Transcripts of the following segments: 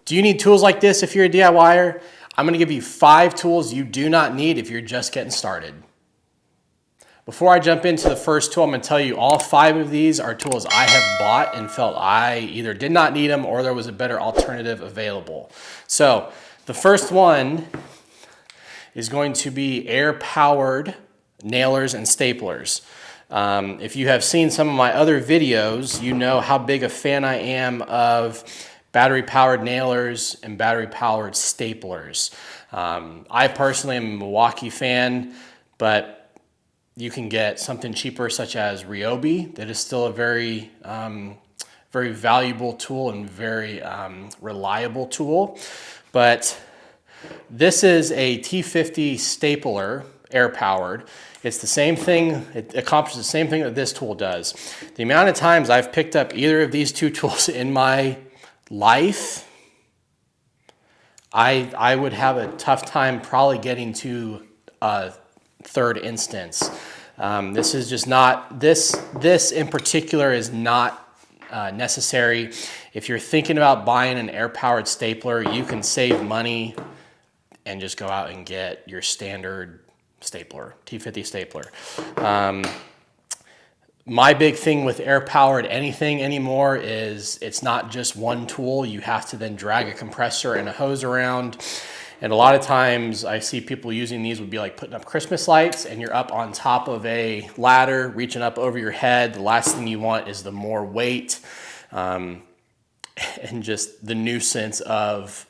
Do you need tools like this if you're a DIYer? I'm gonna give you 5 tools you do not need if you're just getting started. Before I jump into the first tool, I'm gonna tell you all 5 of these are tools I have bought and felt I either did not need them or there was a better alternative available. So the first one is going to be air-powered nailers and staplers. If you have seen some of my other videos, you know how big a fan I am of battery-powered nailers and battery-powered staplers. I personally am a Milwaukee fan, but you can get something cheaper such as Ryobi that is still a very, very valuable tool and very reliable tool. But this is a T50 stapler, air-powered. It's the same thing, it accomplishes the same thing that this tool does. The amount of times I've picked up either of these 2 tools in my life, I would have a tough time probably getting to a third instance. This is just not, this in particular is not necessary. If you're thinking about buying an air-powered stapler, you can save money and just go out and get your standard stapler, T50 stapler. My big thing with air-powered anything anymore is it's not just one tool. You have to then drag a compressor and a hose around. And a lot of times I see people using these would be like putting up Christmas lights and you're up on top of a ladder, reaching up over your head. The last thing you want is the more weight and just the nuisance of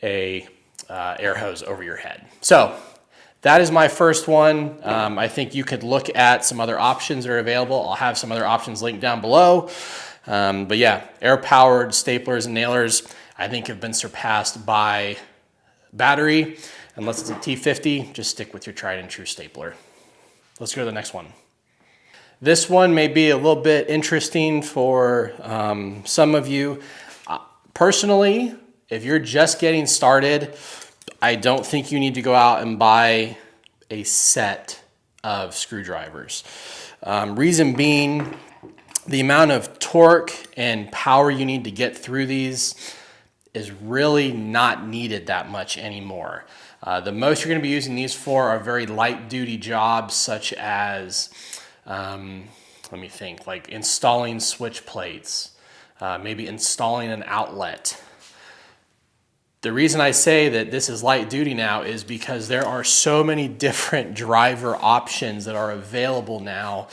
a air hose over your head. So that is my first one. I think you could look at some other options that are available. I'll have some other options linked down below. But yeah, air-powered staplers and nailers, I think have been surpassed by battery. Unless it's a T50, just stick with your tried and true stapler. Let's go to the next one. This one may be a little bit interesting for some of you. Personally, if you're just getting started, I don't think you need to go out and buy a set of screwdrivers. Reason being, the amount of torque and power you need to get through these is really not needed that much anymore. The most you're gonna be using these for are very light duty jobs such as, let me think, like installing switch plates, maybe installing an outlet. The reason I say that this is light duty now is because there are so many different driver options that are available now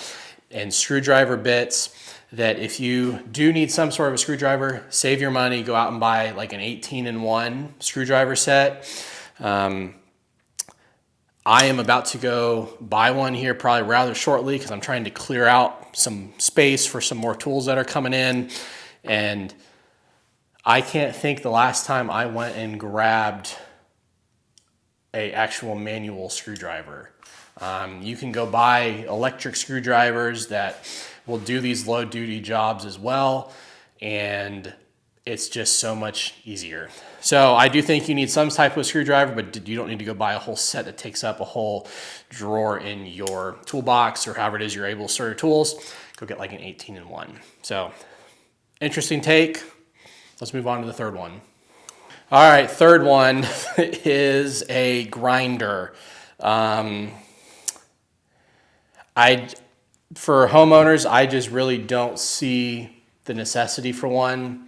and screwdriver bits that if you do need some sort of a screwdriver, save your money, go out and buy like an 18-in-1 screwdriver set. I am about to go buy one here probably rather shortly because I'm trying to clear out some space for some more tools that are coming in. And I can't think the last time I went and grabbed a actual manual screwdriver. You can go buy electric screwdrivers that will do these low duty jobs as well, and it's just so much easier. So I do think you need some type of screwdriver, but you don't need to go buy a whole set that takes up a whole drawer in your toolbox or however it is you're able to store your tools. Go get like an 18-in-1. So interesting take. Let's move on to the third one. All right, third one is a grinder. For homeowners, I just really don't see the necessity for one.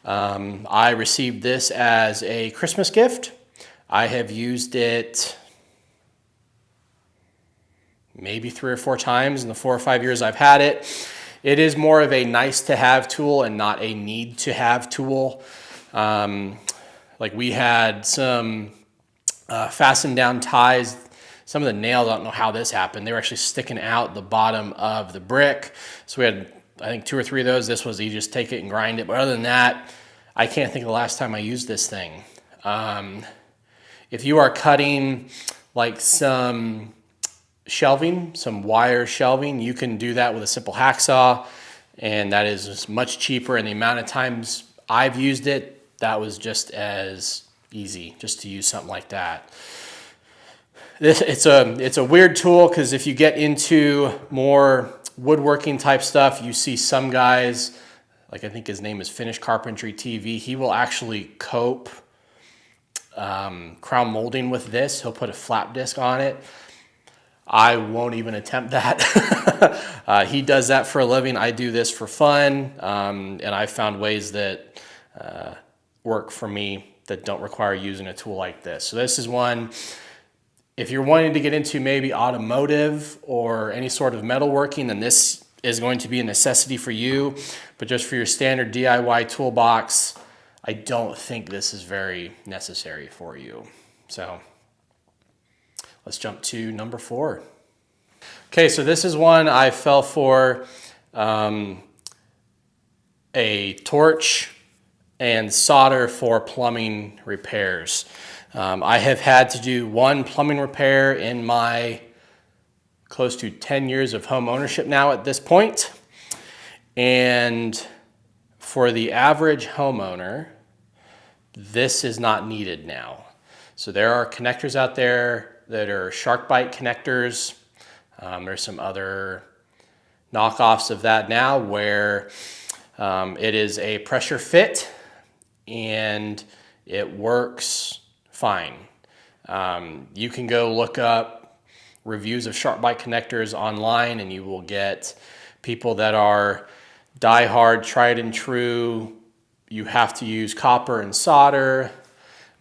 I received this as a Christmas gift. I have used it maybe 3 or 4 times in the 4 or 5 years I've had it. It is more of a nice to have tool and not a need to have tool. Like we had some fastened down ties. Some of the nails, I don't know how this happened. They were actually sticking out the bottom of the brick. So we had, I think, 2 or 3 of those. This was, you just take it and grind it. But other than that, I can't think of the last time I used this thing. If you are cutting like some shelving, some wire shelving, you can do that with a simple hacksaw, and that is much cheaper. And the amount of times I've used it, that was just as easy, just to use something like that. It's a weird tool because if you get into more woodworking type stuff, you see some guys like I think his name is Finish Carpentry TV. He will actually cope crown molding with this. He'll put a flap disc on it. I won't even attempt that. He does that for a living. I do this for fun, and I've found ways that work for me that don't require using a tool like this. So this is one, if you're wanting to get into maybe automotive or any sort of metalworking, then this is going to be a necessity for you. But just for your standard DIY toolbox, I don't think this is very necessary for you. So let's jump to number 4. Okay, so this is one I fell for, a torch and solder for plumbing repairs. I have had to do one plumbing repair in my close to 10 years of home ownership now at this point. And for the average homeowner, this is not needed now. So there are connectors out there that are shark bite connectors. There's some other knockoffs of that now where it is a pressure fit and it works fine. You can go look up reviews of shark bite connectors online and you will get people that are die-hard, tried and true. You have to use copper and solder,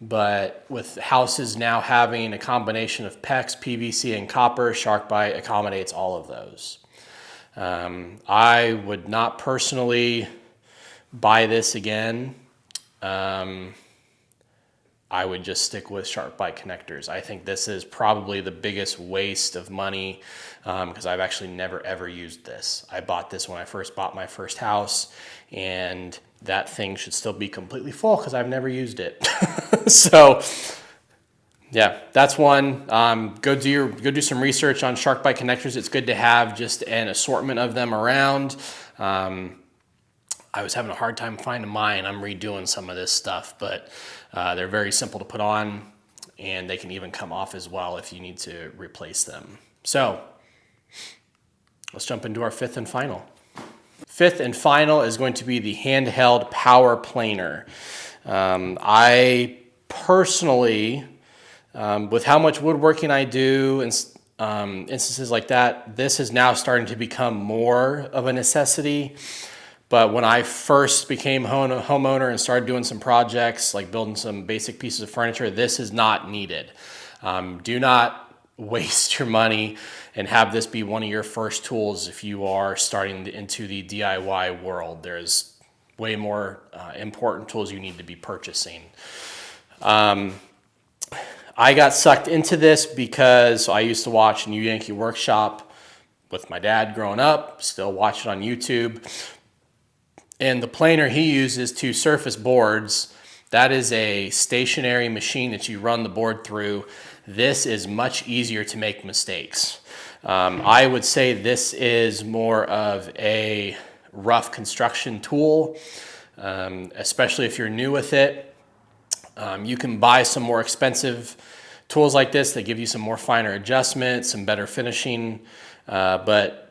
but with houses now having a combination of PEX, PVC, and copper, shark bite accommodates all of those. I would not personally buy this again. I would just stick with shark bite connectors. I think this is probably the biggest waste of money because I've actually never ever used this. I bought this when I first bought my first house, and that thing should still be completely full because I've never used it. So yeah, that's one. Go do some research on shark bite connectors. It's good to have just an assortment of them around. I was having a hard time finding mine. I'm redoing some of this stuff, but they're very simple to put on, and they can even come off as well if you need to replace them. So let's jump into our 5th and final. 5th and final is going to be the Handheld Power Planer. I personally, with how much woodworking I do and instances like that, this is now starting to become more of a necessity. But when I first became a homeowner and started doing some projects, like building some basic pieces of furniture, this is not needed. Do not waste your money and have this be one of your first tools if you are starting into the DIY world. There's way more important tools you need to be purchasing. I got sucked into this because I used to watch New Yankee Workshop with my dad growing up, still watch it on YouTube. And the planer he uses to surface boards, that is a stationary machine that you run the board through. This is much easier to make mistakes. I would say this is more of a rough construction tool, especially if you're new with it. You can buy some more expensive tools like this that give you some more finer adjustments, some better finishing, but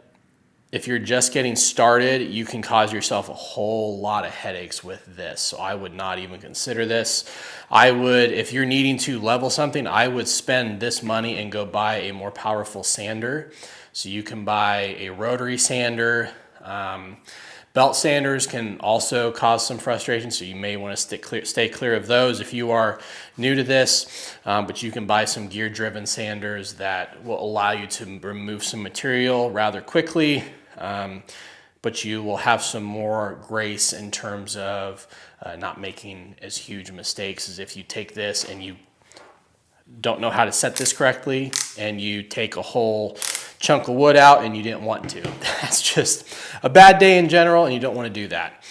if you're just getting started, you can cause yourself a whole lot of headaches with this. So I would not even consider this. I would, if you're needing to level something, I would spend this money and go buy a more powerful sander. So you can buy a rotary sander. Belt sanders can also cause some frustration, so you may want to stay clear of those if you are new to this, but you can buy some gear-driven sanders that will allow you to remove some material rather quickly, but you will have some more grace in terms of not making as huge mistakes as if you take this and you don't know how to set this correctly and you take a whole chunk of wood out and you didn't want to. That's just a bad day in general, and you don't want to do that.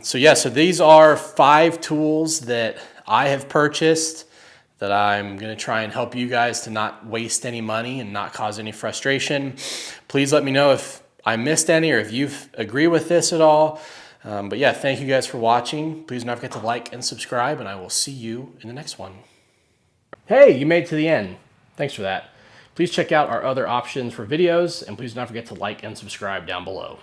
So these are 5 tools that I have purchased that I'm going to try and help you guys to not waste any money and not cause any frustration. Please let me know if I missed any or if you agree with this at all. But yeah, thank you guys for watching. Please don't forget to like and subscribe, and I will see you in the next one. Hey, you made it to the end. Thanks for that. Please check out our other options for videos, and please don't forget to like and subscribe down below.